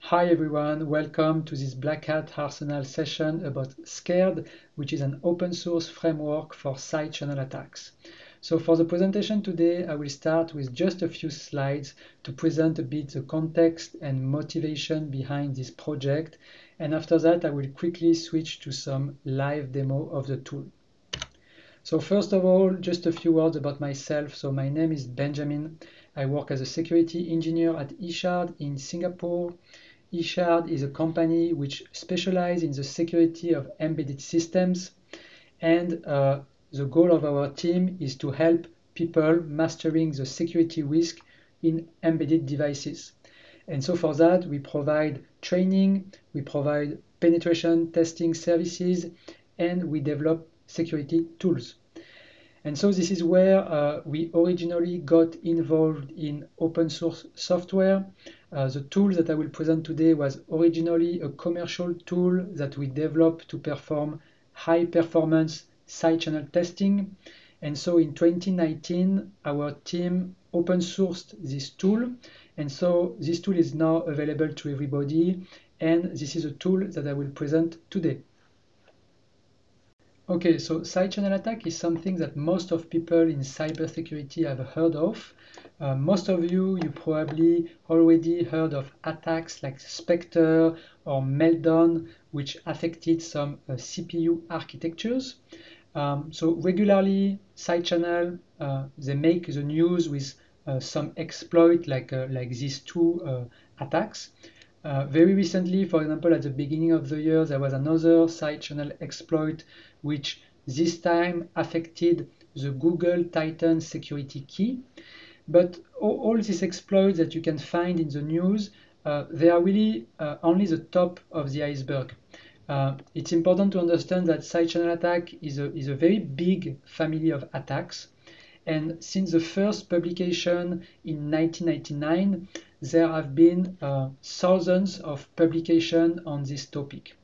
Hi everyone, welcome to this Black Hat Arsenal session about Scared, which is an open source framework for side channel attacks. So for the presentation today, I will start with just a few slides to present a bit the context and motivation behind this project. And after that, I will quickly switch to some live demo of the tool. So first of all, just a few words about myself. So my name is Benjamin. I work as a security engineer at eShard in Singapore. eShard is a company which specializes in the security of embedded systems, and the goal of our team is to help people mastering the security risk in embedded devices. And so for that, we provide training, we provide penetration testing services, and we develop security tools. And so this is where we originally got involved in open source software. The tool that I will present today was originally a commercial tool that we developed to perform high performance side channel testing. And so in 2019, our team open sourced this tool. And so this tool is now available to everybody. And this is a tool that I will present today. Okay, so side channel attack is something that most of people in cybersecurity have heard of. Most of you probably already heard of attacks like Spectre or Meltdown, which affected some CPU architectures. So regularly, side channel, they make the news with some exploit like these two attacks. Very recently, for example, at the beginning of the year, there was another side channel exploit which this time affected the Google Titan security key. But all these exploits that you can find in the news, they are really only the top of the iceberg. It's important to understand that side channel attack is a very big family of attacks. And since the first publication in 1999, there have been thousands of publications on this topic.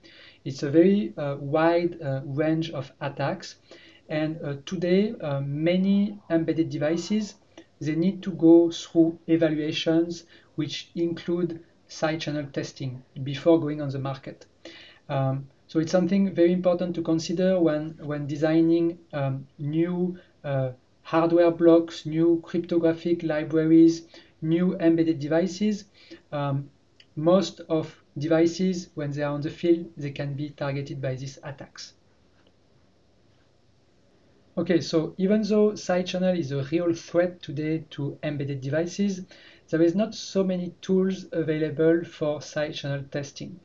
It's a very wide range of attacks. And today, many embedded devices, they need to go through evaluations which include side channel testing before going on the market. So it's something very important to consider when designing new hardware blocks, new cryptographic libraries, new embedded devices. Most of devices, when they are on the field, they can be targeted by these attacks. Okay, so even though side channel is a real threat today to embedded devices, there is not so many tools available for side channel testing.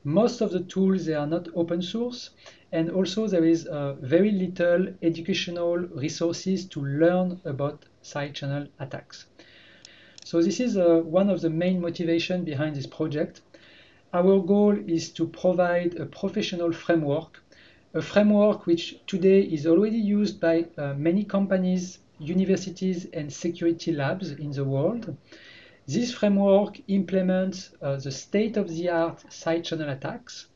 Most of the tools, they are not open source, and also there is very little educational resources to learn about side channel attacks. So this is one of the main motivations behind this project. Our goal is to provide a professional framework, a framework which today is already used by many companies, universities, and security labs in the world. This framework implements the state-of-the-art side channel attacks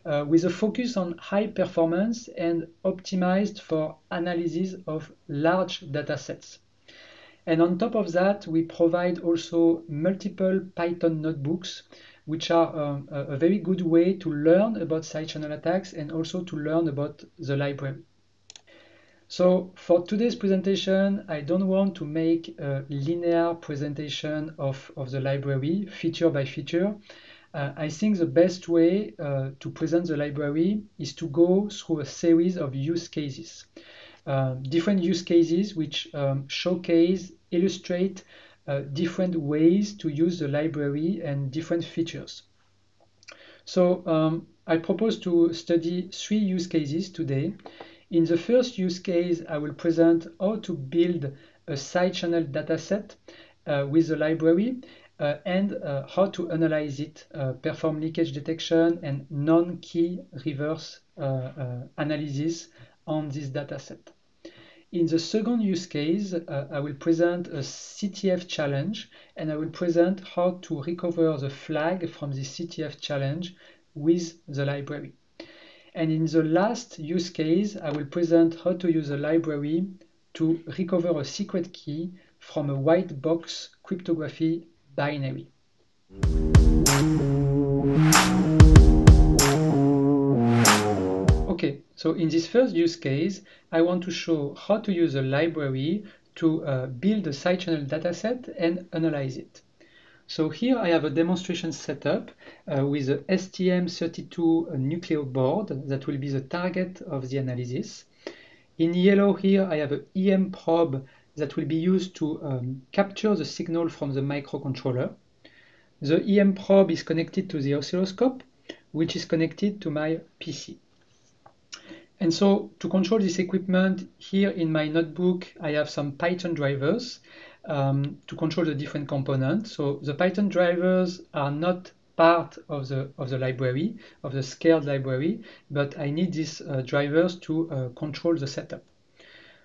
with a focus on high performance and optimized for analysis of large data sets. And on top of that, we provide also multiple Python notebooks, which are a very good way to learn about side channel attacks and also to learn about the library. So for today's presentation, I don't want to make a linear presentation of the library, feature by feature. I think the best way to present the library is to go through a series of use cases. Different use cases which showcase, illustrate different ways to use the library and different features. So I propose to study 3 use cases today. In the first use case, I will present how to build a side channel dataset with the library and how to analyze it, perform leakage detection and non-key reverse analysis on this dataset. In the second use case, I will present a CTF challenge, and I will present how to recover the flag from the CTF challenge with the library. And in the last use case, I will present how to use a library to recover a secret key from a white box cryptography binary. Okay, so in this first use case, I want to show how to use a library to build a side channel dataset and analyze it. So here I have a demonstration setup with a STM32 Nucleo board that will be the target of the analysis. In yellow here I have an EM probe that will be used to capture the signal from the microcontroller. The EM probe is connected to the oscilloscope, which is connected to my PC. And so to control this equipment, here in my notebook, I have some Python drivers to control the different components. So the Python drivers are not part of the library, of the scaled library, but I need these drivers to control the setup.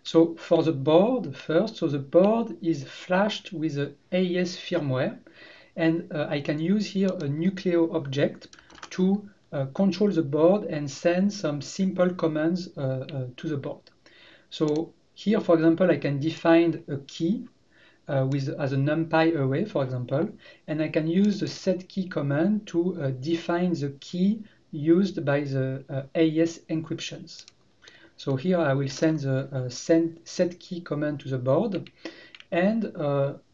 So for the board first, so the board is flashed with the AES firmware, and I can use here a Nucleo object to control the board and send some simple commands to the board. So here, for example, I can define a key as a NumPy array, for example, and I can use the setKey command to define the key used by the AES encryptions. So here I will send the setKey command to the board, and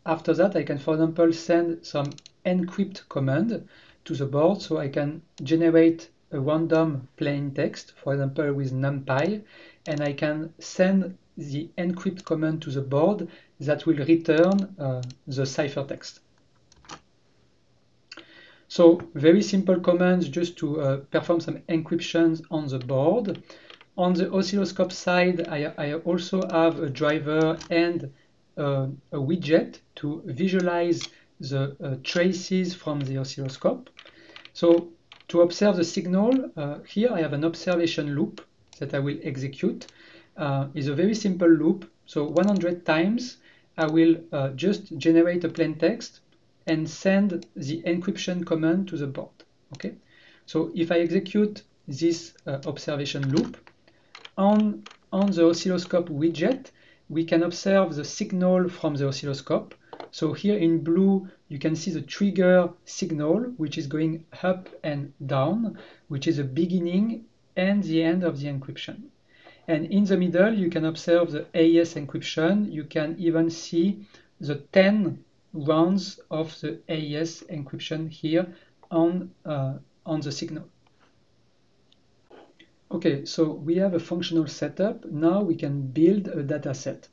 after that I can, for example, send some encrypt command to the board, so I can generate a random plain text, for example with NumPy, and I can send the encrypt command to the board that will return the ciphertext. So very simple commands just to perform some encryptions on the board. On the oscilloscope side, I also have a driver and a widget to visualize the traces from the oscilloscope. So to observe the signal, here I have an observation loop that I will execute. It's a very simple loop. So 100 times I will just generate a plain text and send the encryption command to the board. Okay. So if I execute this observation loop, on the oscilloscope widget, we can observe the signal from the oscilloscope. So here in blue, you can see the trigger signal, which is going up and down, which is the beginning and the end of the encryption. And in the middle, you can observe the AES encryption. You can even see the 10 rounds of the AES encryption here on the signal. Okay, so we have a functional setup. Now we can build a dataset.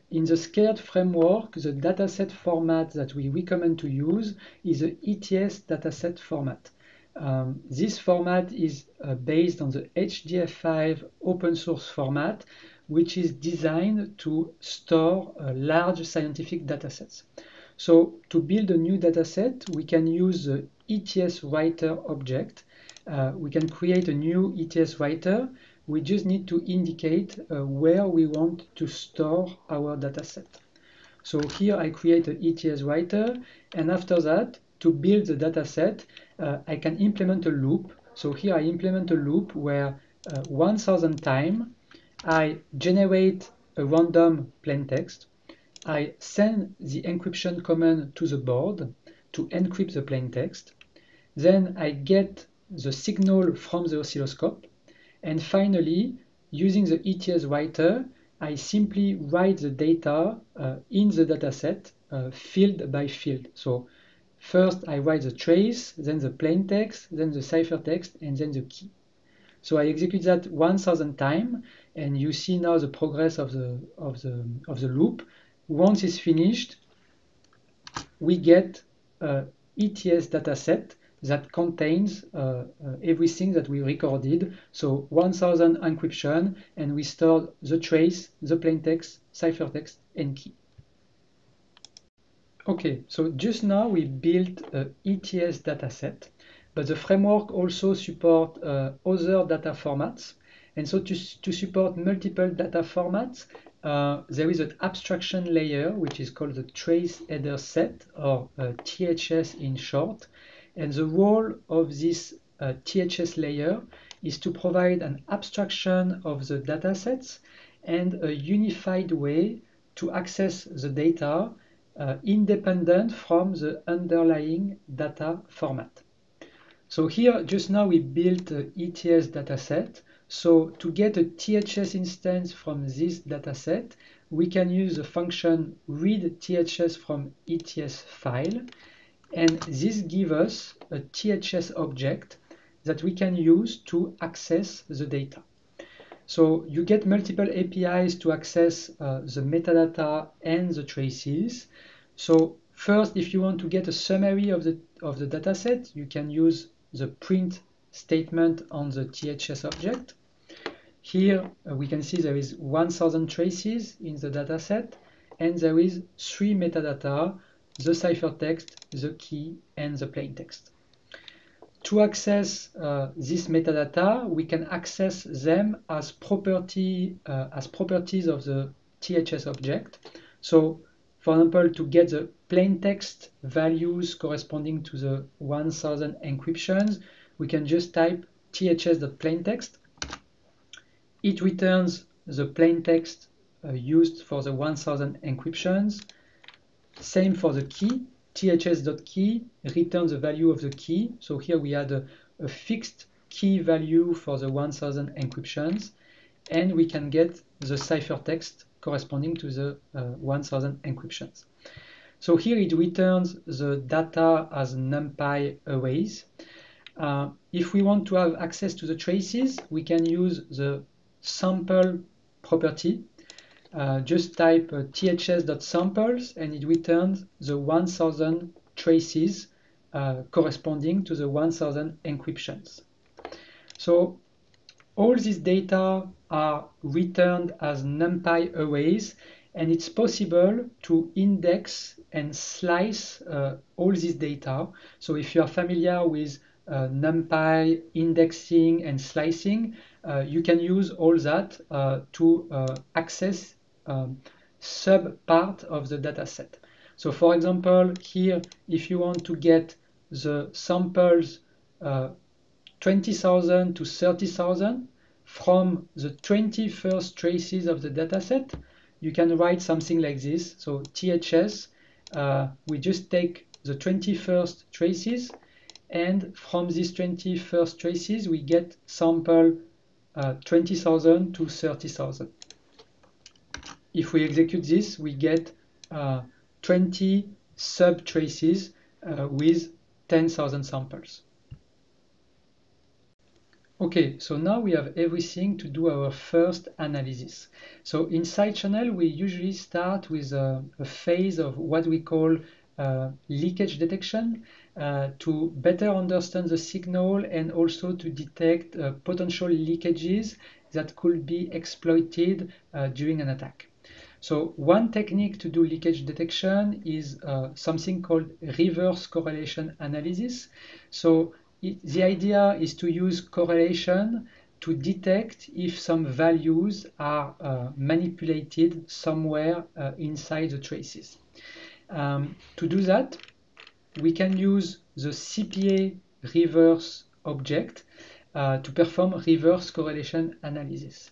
In the SCARED framework, the dataset format that we recommend to use is the ETS dataset format. This format is based on the HDF5 open source format, which is designed to store large scientific datasets. So to build a new dataset, we can use the ETS writer object. We can create a new ETS writer. We just need to indicate where we want to store our dataset. So here I create an ETS writer, and after that, to build the dataset, I can implement a loop. So here I implement a loop where 1000 times I generate a random plain text. I send the encryption command to the board to encrypt the plain text. Then I get the signal from the oscilloscope. And finally, using the ETS writer, I simply write the data in the dataset field by field. So first I write the trace, then the plain text, then the ciphertext, and then the key. So I execute that 1000 times, and you see now the progress of the loop. Once it's finished, we get an ETS dataset that contains everything that we recorded. So 1000 encryption, and we stored the trace, the plain text, ciphertext, and key. Okay, so just now we built an ETS dataset, but the framework also supports other data formats. And so to support multiple data formats, there is an abstraction layer, which is called the trace header set, or THS in short. And the role of this THS layer is to provide an abstraction of the datasets and a unified way to access the data independent from the underlying data format. So here, just now we built the ETS dataset. So to get a THS instance from this dataset, we can use the function read THS from ETS file, and this gives us a THS object that we can use to access the data. So you get multiple APIs to access the metadata and the traces. So first, if you want to get a summary of the dataset, you can use the print statement on the THS object. Here we can see there is 1000 traces in the dataset, and there is 3 metadata: the ciphertext, the key, and the plaintext. To access this metadata, we can access them as properties of the THS object. So, for example, to get the plaintext values corresponding to the 1000 encryptions, we can just type ths.plaintext. It returns the plaintext used for the 1000 encryptions. Same for the key. ths.key returns the value of the key. So here we had a fixed key value for the 1000 encryptions, and we can get the ciphertext corresponding to the 1000 encryptions. So here it returns the data as NumPy arrays. If we want to have access to the traces, we can use the sample property. Just type ths.samples, and it returns the 1000 traces corresponding to the 1000 encryptions. So all these data are returned as NumPy arrays, and it's possible to index and slice all this data. So if you are familiar with NumPy indexing and slicing, you can use all that to access sub-part of the dataset. So for example, here, if you want to get the samples 20,000 to 30,000 from the 21st traces of the dataset, you can write something like this. So THS, we just take the 21st traces, and from these 21st traces, we get sample 20,000 to 30,000. If we execute this, we get 20 sub-traces with 10,000 samples. Okay, so now we have everything to do our first analysis. So in SideChannel, we usually start with a phase of what we call leakage detection to better understand the signal and also to detect potential leakages that could be exploited during an attack. So one technique to do leakage detection is something called reverse correlation analysis. So the idea is to use correlation to detect if some values are manipulated somewhere inside the traces. To do that, we can use the CPA reverse object to perform reverse correlation analysis.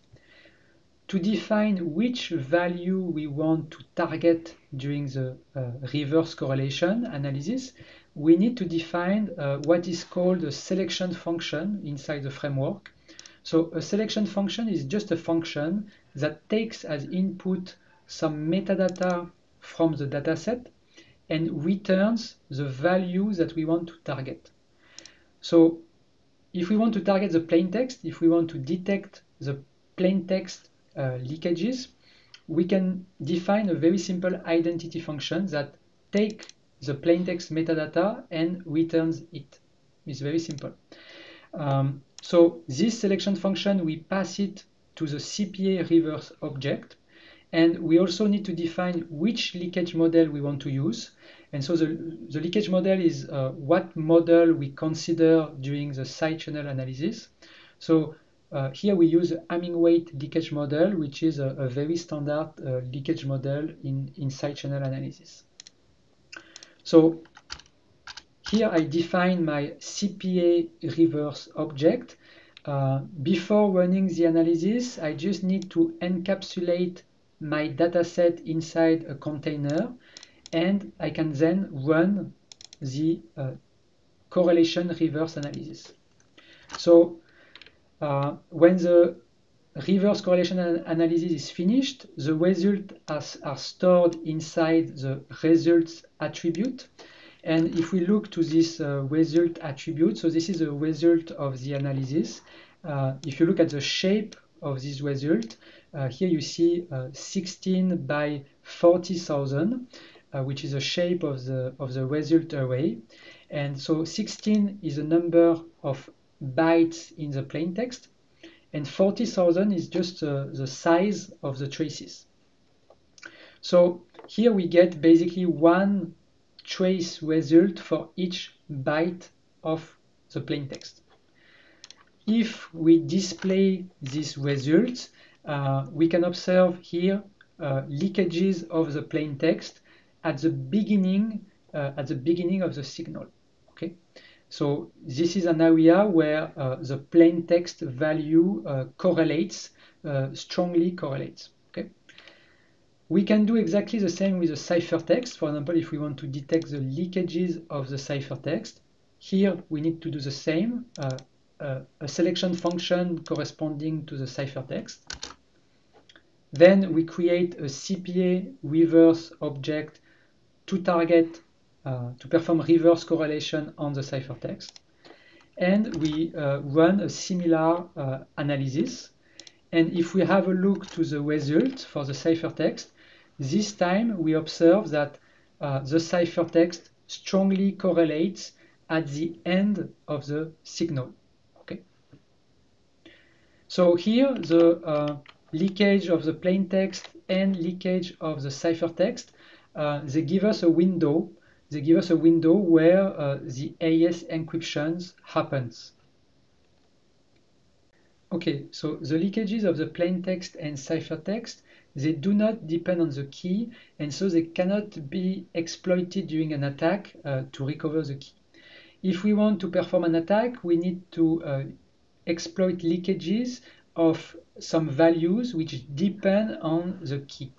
To define which value we want to target during the reverse correlation analysis, we need to define what is called a selection function inside the framework. So a selection function is just a function that takes as input some metadata from the dataset and returns the value that we want to target. So if we want to target the plaintext, if we want to detect the plaintext leakages, we can define a very simple identity function that takes the plaintext metadata and returns it. It's very simple. So this selection function, we pass it to the CPA reverse object, and we also need to define which leakage model we want to use. And so the leakage model is what model we consider during the side channel analysis. So here we use the Hamming-Weight leakage model, which is a very standard leakage model in side channel analysis. So here I define my CPA reverse object. Before running the analysis, I just need to encapsulate my dataset inside a container, and I can then run the correlation reverse analysis. So when the reverse correlation analysis is finished, the results are stored inside the results attribute. And if we look to this result attribute, so this is a result of the analysis. If you look at the shape of this result, here you see 16 by 40,000, which is the shape of the result array. And so 16 is a number of bytes in the plain text, and 40,000 is just the size of the traces. So here we get basically one trace result for each byte of the plain text. If we display these results, we can observe here leakages of the plain text at the beginning of the signal. Okay, so this is an area where the plain text value strongly correlates. Okay, we can do exactly the same with the ciphertext. For example, if we want to detect the leakages of the ciphertext, here we need to do the same. A selection function corresponding to the ciphertext. Then we create a CPA reverse object to target, to perform reverse correlation on the ciphertext. And we run a similar analysis. And if we have a look to the result for the ciphertext, this time we observe that the ciphertext strongly correlates at the end of the signal. So here the leakage of the plain text and leakage of the ciphertext, they give us a window. They give us a window where the AES encryptions happens. Okay, so the leakages of the plain text and ciphertext, they do not depend on the key, and so they cannot be exploited during an attack to recover the key. If we want to perform an attack, we need to exploit leakages of some values which depend on the key.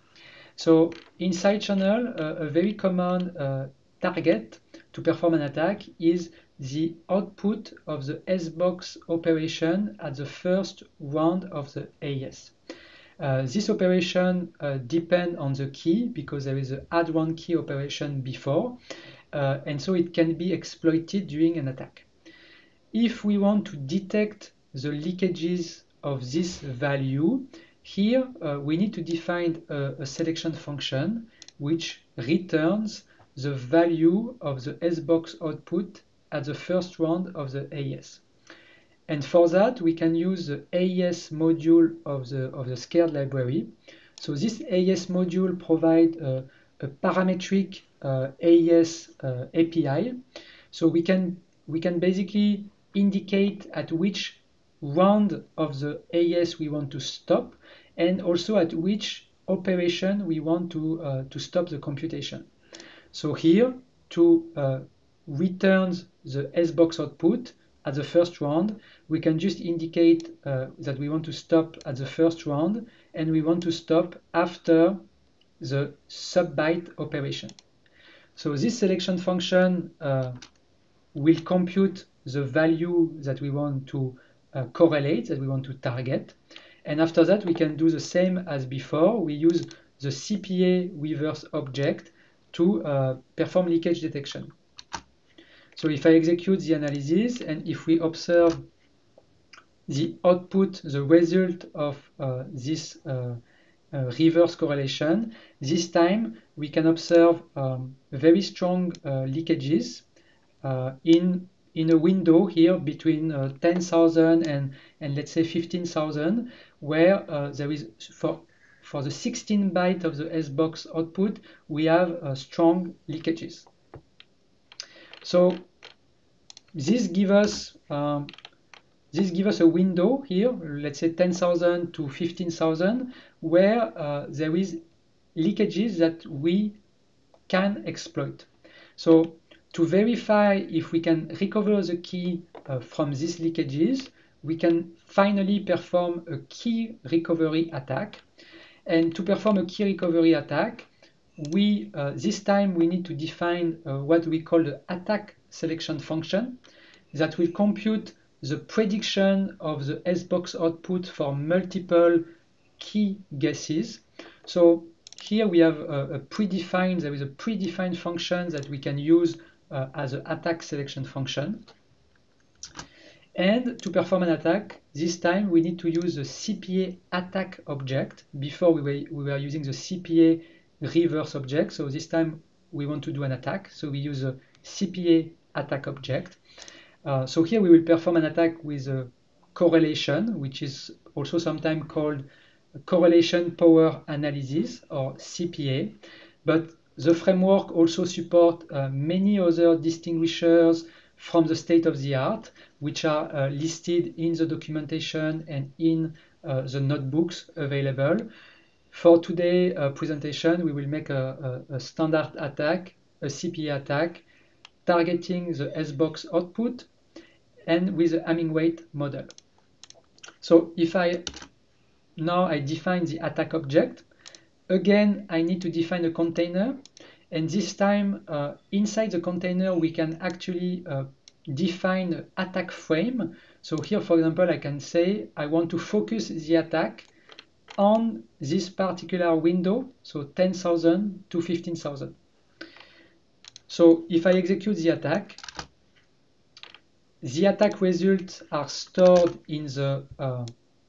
So in side channel, a very common target to perform an attack is the output of the S-box operation at the first round of the AES. This operation depends on the key because there is an add one key operation before, and so it can be exploited during an attack. If we want to detect the leakages of this value, here we need to define a selection function which returns the value of the S-box output at the first round of the AES. And for that, we can use the AES module of the scared library. So this AES module provides a parametric AES API. So we can basically indicate at which round of the AES we want to stop, and also at which operation we want to stop the computation. So here, to return the S-box output at the first round, we can just indicate that we want to stop at the first round, and we want to stop after the sub-byte operation. So this selection function will compute the value that we want to correlate, that we want to target. And after that, we can do the same as before. We use the CPA reverse object to perform leakage detection. So if I execute the analysis, and if we observe the output, the result of this reverse correlation, this time we can observe very strong leakages in a window here between 10,000 and let's say 15,000, where there is for the 16 byte of the S-box output, we have strong leakages. So this gives us a window here, let's say 10,000 to 15,000, where there is leakages that we can exploit. So to verify if we can recover the key from these leakages, we can finally perform a key recovery attack. And to perform a key recovery attack, this time we need to define what we call the attack selection function that will compute the prediction of the SBox output for multiple key guesses. So here we have there is a predefined function that we can use as an attack selection function. And to perform an attack, this time we need to use the CPA attack object. Before we were using the CPA reverse object, so this time we want to do an attack, so we use a CPA attack object. So here we will perform an attack with a correlation, which is also sometimes called correlation power analysis, or CPA, but the framework also supports many other distinguishers from the state of the art, which are listed in the documentation and in the notebooks available. For today's presentation, we will make a standard attack, a CPA attack, targeting the SBox output and with the Hamming weight model. So if now I define the attack object, again I need to define a container, and this time inside the container we can actually define an attack frame. So here, for example, I can say I want to focus the attack on this particular window, so 10,000 to 15,000. So if I execute the attack results are stored in the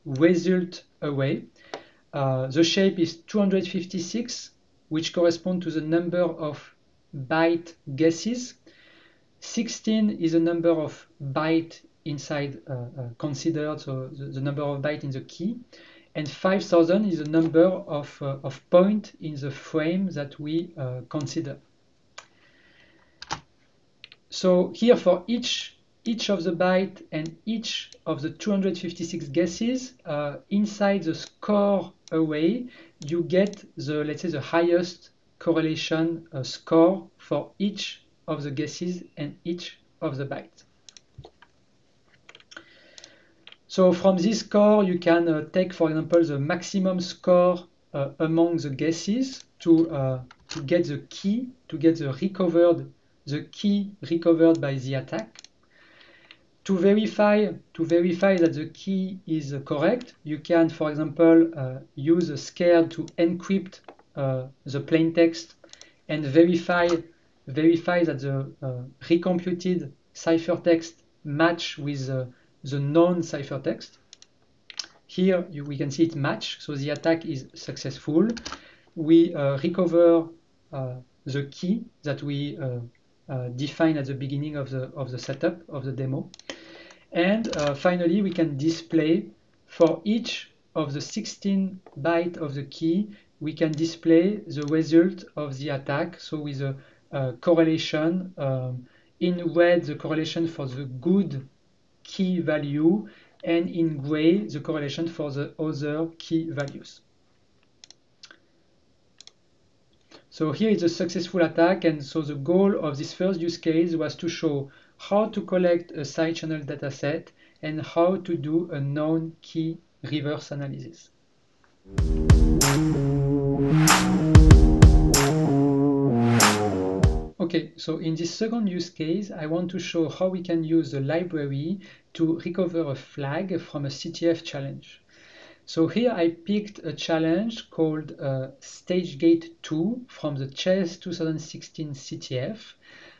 result array. The shape is 256, which corresponds to the number of byte guesses. 16 is the number of byte inside considered, so the number of byte in the key. And 5,000 is the number of point in the frame that we consider. So here, for each of the byte and each of the 256 guesses, inside the score array, you get the, let's say, the highest correlation score for each of the guesses and each of the bytes. So from this score, you can take, for example, the maximum score among the guesses to get the key, to get the key recovered by the attack. To verify that the key is correct, you can, for example, use a scare to encrypt the plain text and verify that the recomputed ciphertext match with the known ciphertext. Here we can see it match, so the attack is successful. We recover the key that we define at the beginning of the setup of the demo. And finally, we can display for each of the 16 bytes of the key, we can display the result of the attack. So with a correlation, in red the correlation for the good key value, and in gray the correlation for the other key values. So here is a successful attack, and so the goal of this first use case was to show how to collect a side channel dataset and how to do a known key reverse analysis. Okay, so in this second use case, I want to show how we can use the library to recover a flag from a CTF challenge. So here I picked a challenge called StageGate 2 from the Chess 2016 CTF.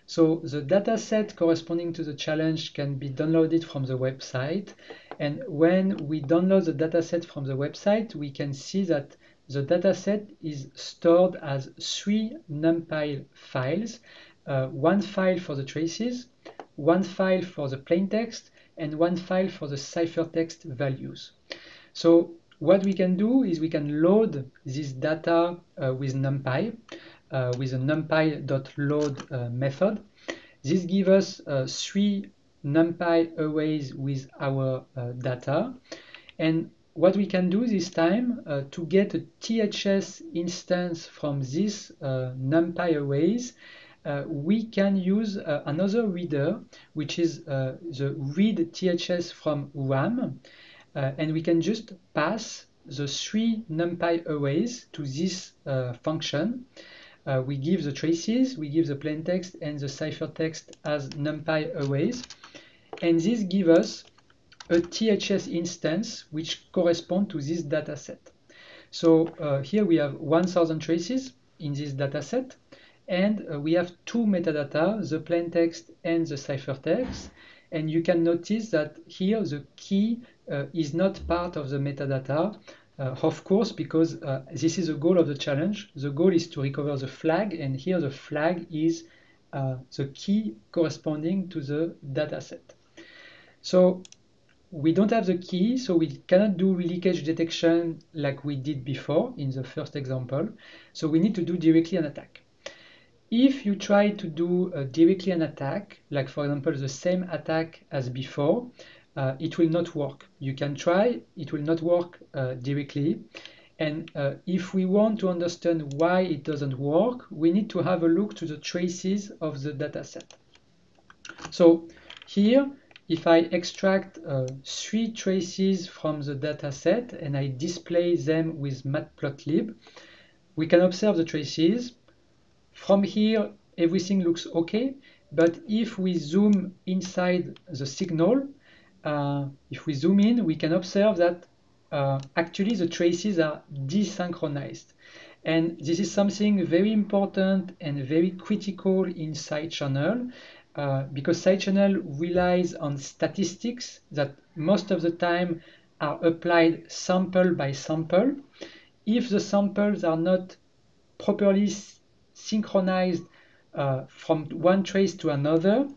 So the dataset corresponding to the challenge can be downloaded from the website. And when we download the dataset from the website, we can see that the dataset is stored as 3 NumPy files, one file for the traces, one file for the plaintext, and one file for the ciphertext values. So what we can do is we can load this data with NumPy, with a numpy.load method. This gives us 3 NumPy arrays with our data. And what we can do this time to get a THS instance from this NumPy arrays, we can use another reader, which is the read THS from RAM, and we can just pass the 3 NumPy arrays to this function. We give the traces, we give the plaintext and the ciphertext as NumPy arrays, and this gives us a THS instance which correspond to this data set. So here we have 1000 traces in this data set, and we have two metadata, the plaintext and the ciphertext. And you can notice that here the key is not part of the metadata, of course, because this is the goal of the challenge. The goal is to recover the flag, and here the flag is the key corresponding to the data set. So we don't have the key, so we cannot do leakage detection like we did before in the first example. So we need to do directly an attack. If you try to do directly an attack, like for example the same attack as before, it will not work. You can try, it will not work directly. And if we want to understand why it doesn't work, we need to have a look to the traces of the dataset. So here, if I extract 3 traces from the dataset and I display them with matplotlib, we can observe the traces. From here, everything looks okay, but if we zoom inside the signal, if we zoom in, we can observe that actually the traces are desynchronized. And this is something very important and very critical in SideChannel, because SideChannel relies on statistics that most of the time are applied sample by sample. If the samples are not properly synchronized from one trace to another,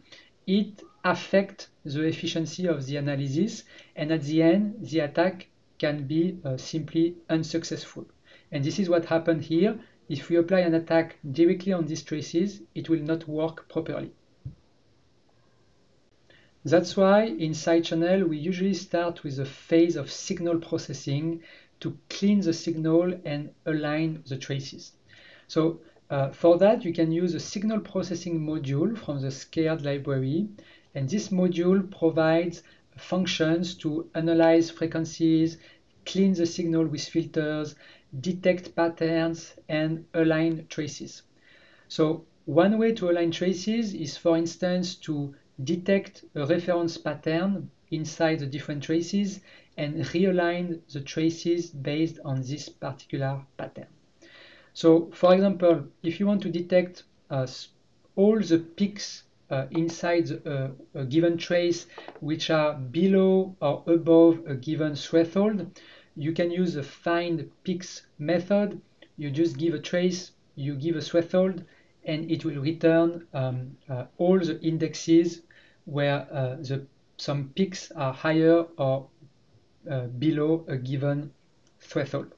it affects the efficiency of the analysis, and at the end the attack can be simply unsuccessful. And this is what happened here. If we apply an attack directly on these traces, it will not work properly. That's why in SideChannel we usually start with a phase of signal processing to clean the signal and align the traces. So for that, you can use a signal processing module from the Scared library, and this module provides functions to analyze frequencies, clean the signal with filters, detect patterns, and align traces. So one way to align traces is, for instance, to detect a reference pattern inside the different traces and realign the traces based on this particular pattern. So, for example, if you want to detect all the peaks inside a given trace which are below or above a given threshold, you can use the find peaks method. You just give a trace, you give a threshold, and it will return all the indexes where some peaks are higher or below a given threshold.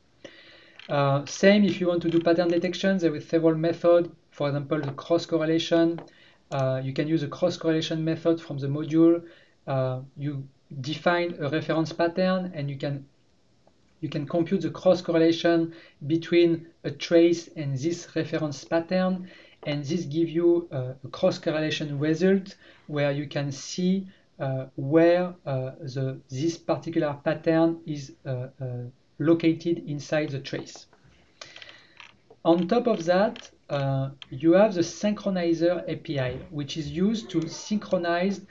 Same if you want to do pattern detection, there are several methods. For example, the cross correlation. You can use a cross correlation method from the module. You define a reference pattern, and you can compute the cross correlation between a trace and this reference pattern, and this gives you a cross correlation result where you can see where this particular pattern is located inside the trace. On top of that, you have the Synchronizer API, which is used to synchronize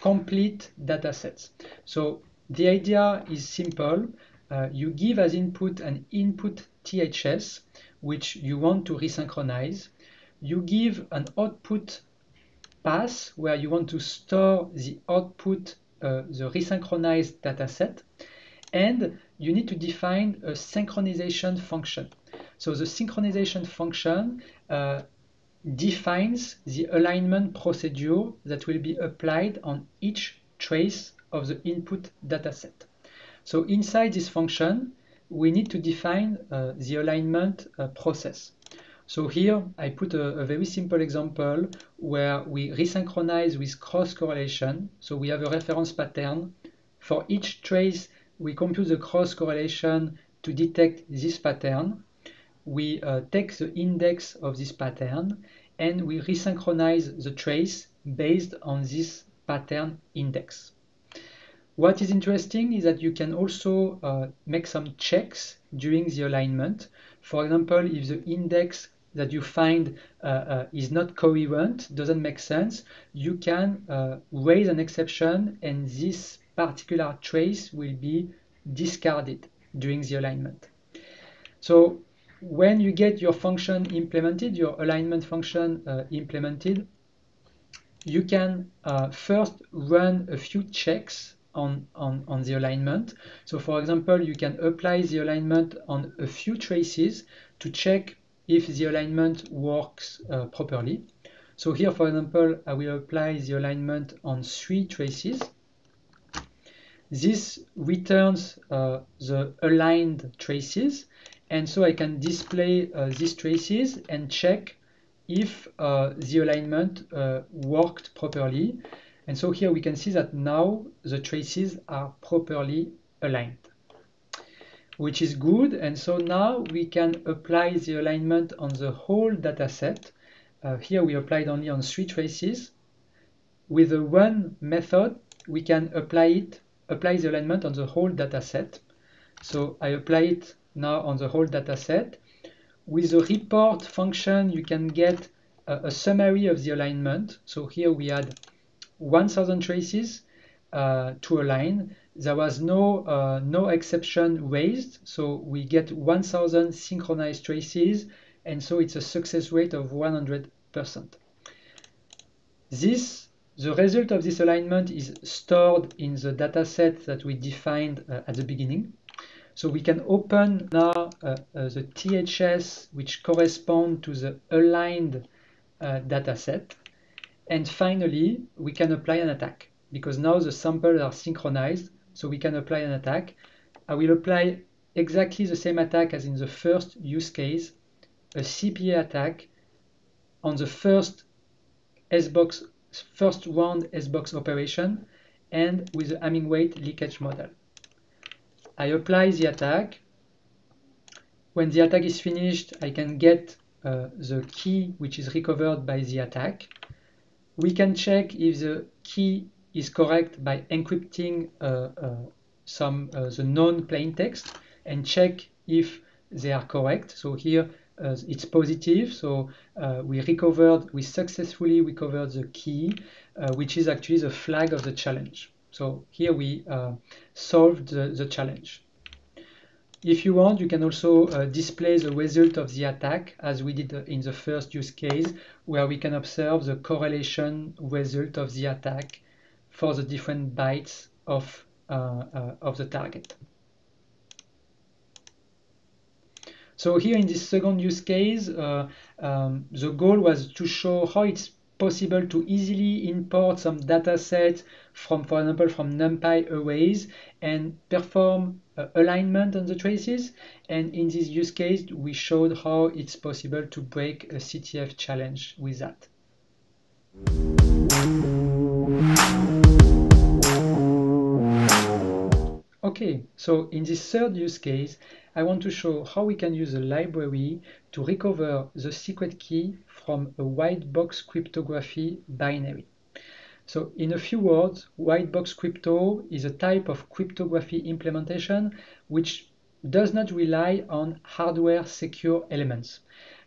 complete datasets. So the idea is simple. You give as input an input THS, which you want to resynchronize. You give an output path where you want to store the output, the resynchronized dataset, and you need to define a synchronization function. So the synchronization function defines the alignment procedure that will be applied on each trace of the input dataset. So inside this function, we need to define the alignment process. So here I put a very simple example where we resynchronize with cross correlation. So we have a reference pattern. For each trace, we compute the cross correlation to detect this pattern. We take the index of this pattern and we resynchronize the trace based on this pattern index. What is interesting is that you can also make some checks during the alignment. For example, if the index that you find is not coherent, doesn't make sense, you can raise an exception, and this particular trace will be discarded during the alignment. So when you get your function implemented, your alignment function implemented, you can first run a few checks on the alignment. So for example, you can apply the alignment on a few traces to check if the alignment works properly. So here, for example, I will apply the alignment on 3 traces. This returns the aligned traces, and so I can display these traces and check if the alignment worked properly. And so here we can see that now the traces are properly aligned, which is good. And so now we can apply the alignment on the whole data set. Here we applied only on 3 traces. With the run method, we can apply the alignment on the whole data set. So I apply it now on the whole data set. With the report function, you can get a summary of the alignment. So here we had 1000 traces to align. There was no exception raised, so we get 1000 synchronized traces, and so it's a success rate of 100%. The result of this alignment is stored in the data set that we defined at the beginning. So we can open now the THS, which correspond to the aligned data set. And finally, we can apply an attack, because now the samples are synchronized, so we can apply an attack. I will apply exactly the same attack as in the first use case, a CPA attack on the first round S-box operation and with the Hamming weight leakage model. I apply the attack. When the attack is finished, I can get the key which is recovered by the attack. We can check if the key is correct by encrypting the known plain text and check if they are correct. So here it's positive, so we successfully recovered the key, which is actually the flag of the challenge. So here we solved the challenge. If you want, you can also display the result of the attack, as we did in the first use case, where we can observe the correlation result of the attack for the different bytes of the target. So here in this second use case, the goal was to show how it's possible to easily import some data sets from, for example, from NumPy arrays and perform alignment on the traces. And in this use case, we showed how it's possible to break a CTF challenge with that. Okay, so in this third use case, I want to show how we can use a library to recover the secret key from a white box cryptography binary. So in a few words, white box crypto is a type of cryptography implementation which does not rely on hardware secure elements.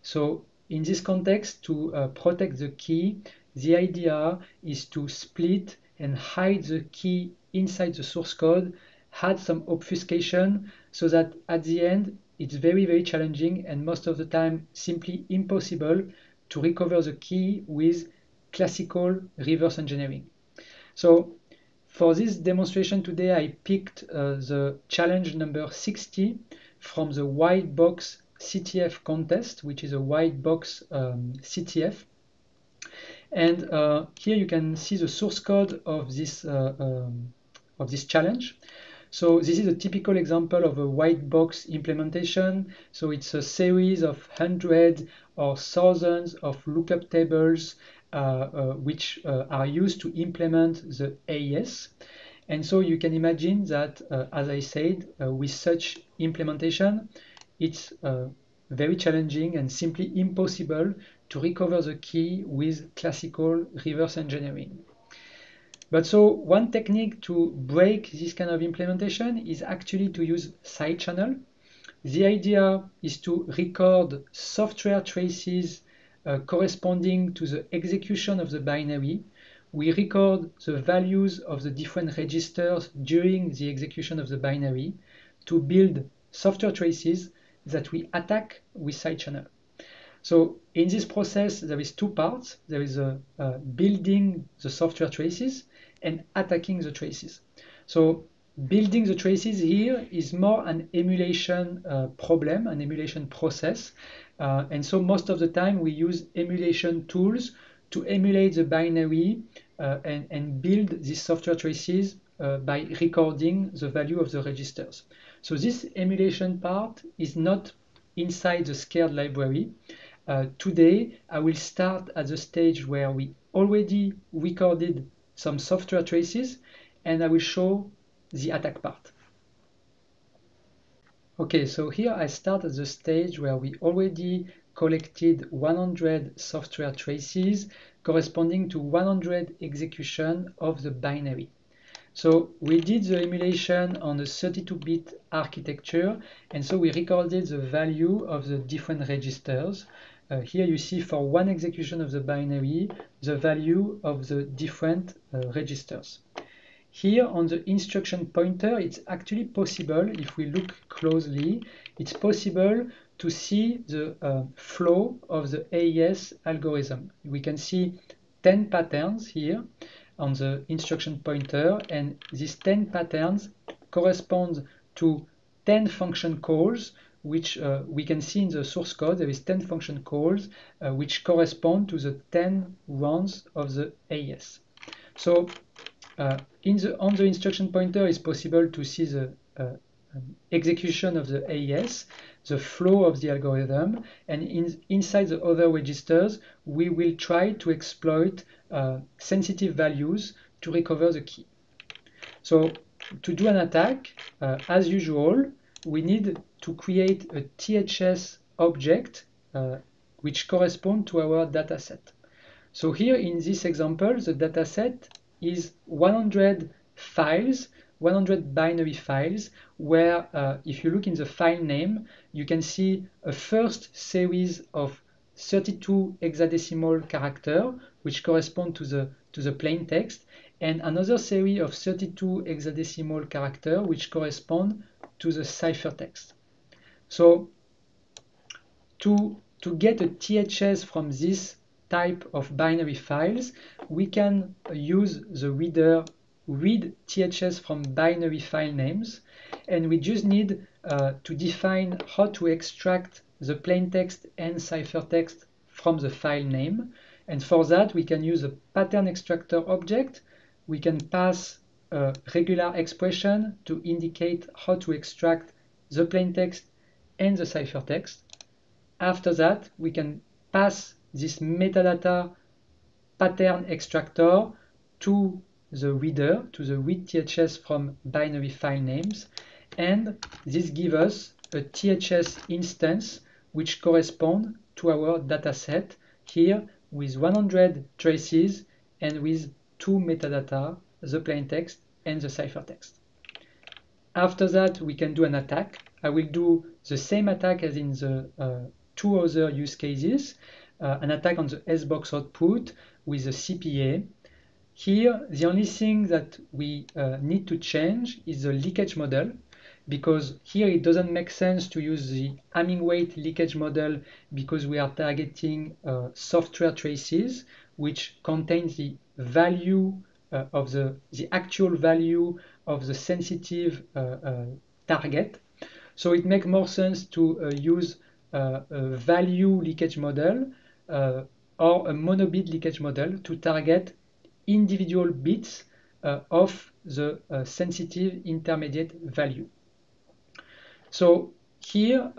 So in this context, to protect the key, the idea is to split and hide the key inside the source code, add some obfuscation, so that at the end it's very, very challenging and most of the time simply impossible to recover the key with classical reverse engineering. So for this demonstration today, I picked the challenge number 60 from the white box CTF contest, which is a white box CTF. And here you can see the source code of this challenge. So this is a typical example of a white box implementation. So it's a series of hundreds or thousands of lookup tables which are used to implement the AES. And so you can imagine that, as I said, with such implementation, it's very challenging and simply impossible to recover the key with classical reverse engineering. But so one technique to break this kind of implementation is actually to use side channel. The idea is to record software traces corresponding to the execution of the binary we record the values of the different registers during the execution of the binary to build software traces that we attack with SideChannel. So in this process, there is two parts. There is building the software traces and attacking the traces. So building the traces here is more an emulation problem, an emulation process. And so most of the time we use emulation tools to emulate the binary and build these software traces by recording the value of the registers. So this emulation part is not inside the Scared library. Today, I will start at the stage where we already recorded some software traces, and I will show the attack part. Okay, so here I start at the stage where we already collected 100 software traces corresponding to 100 execution of the binary. So we did the emulation on a 32-bit architecture, and so we recorded the value of the different registers. Here you see for one execution of the binary, the value of the different registers. Here on the instruction pointer, it's actually possible, if we look closely, it's possible to see the flow of the AES algorithm. We can see 10 patterns here on the instruction pointer, and these 10 patterns correspond to 10 function calls, which we can see in the source code. There is 10 function calls which correspond to the 10 runs of the AES. So on the instruction pointer, it's possible to see the execution of the AES, the flow of the algorithm, and inside the other registers, we will try to exploit sensitive values to recover the key. So to do an attack, as usual, we need to create a THS object which corresponds to our dataset. So here in this example, the dataset is 100 files, 100 binary files, where if you look in the file name, you can see a first series of 32 hexadecimal characters, which correspond to the plain text, and another series of 32 hexadecimal characters, which correspond to the ciphertext. So to get a THS from this type of binary files, we can use the reader read THS from binary file names, and we just need to define how to extract the plain text and ciphertext from the file name. And for that, we can use a pattern extractor object. We can pass a regular expression to indicate how to extract the plain text and the ciphertext. After that, we can pass this metadata pattern extractor to the reader, to the read THS from binary file names, and this gives us a THS instance which corresponds to our dataset here with 100 traces and with 2 metadata, the plain text and the ciphertext. After that, we can do an attack. I will do the same attack as in the two other use cases, an attack on the SBox output with the CPA. Here, the only thing that we need to change is the leakage model, because here it doesn't make sense to use the Hamming weight leakage model because we are targeting software traces which contains the value of the actual value of the sensitive target. So it makes more sense to use a value leakage model or a monobit leakage model to target individual bits of the sensitive intermediate value. So here,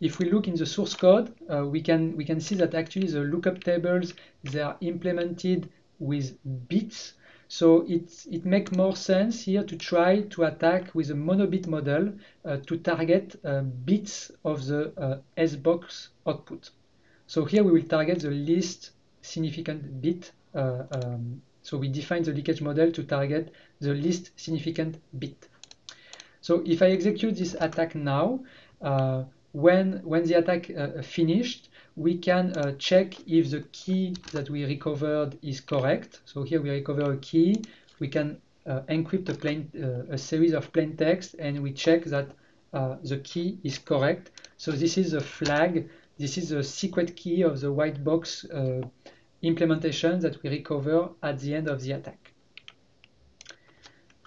if we look in the source code, we can see that actually the lookup tables, they are implemented with bits. So it makes more sense here to try to attack with a monobit model to target bits of the SBox output. So here we will target the least significant bit. So we define the leakage model to target the least significant bit. So if I execute this attack now, when the attack finished, we can check if the key that we recovered is correct. So here we recover a key. We can encrypt a series of plain text, and we check that the key is correct. So this is a flag. This is a secret key of the white box implementation that we recover at the end of the attack.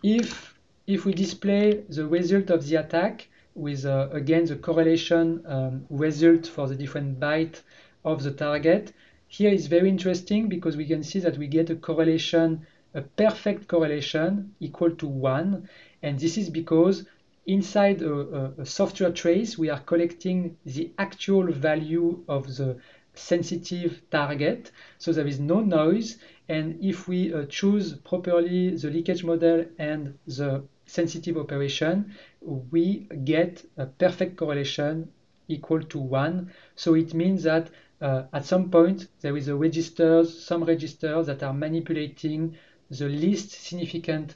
If we display the result of the attack with, again, the correlation result for the different bytes of the target, here is very interesting because we can see that we get a correlation, a perfect correlation equal to 1. And this is because inside a software trace, we are collecting the actual value of the sensitive target, so there is no noise. And if we choose properly the leakage model and the sensitive operation, we get a perfect correlation equal to 1. So it means that at some point there is some registers that are manipulating the least significant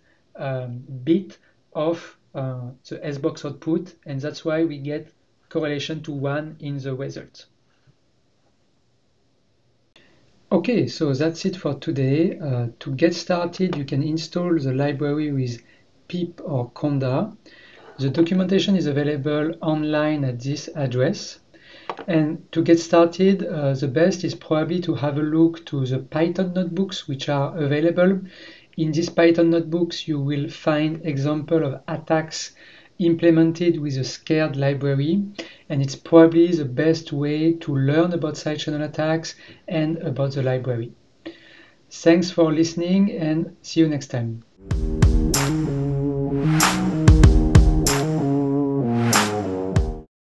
bit of the SBox output, and that's why we get correlation to 1 in the result. Okay, so that's it for today. To get started, you can install the library with pip or conda. The documentation is available online at this address. And to get started, the best is probably to have a look to the Python notebooks which are available. In these Python notebooks, you will find example of attacks implemented with a scared library, and it's probably the best way to learn about side channel attacks and about the library. Thanks for listening, and see you next time.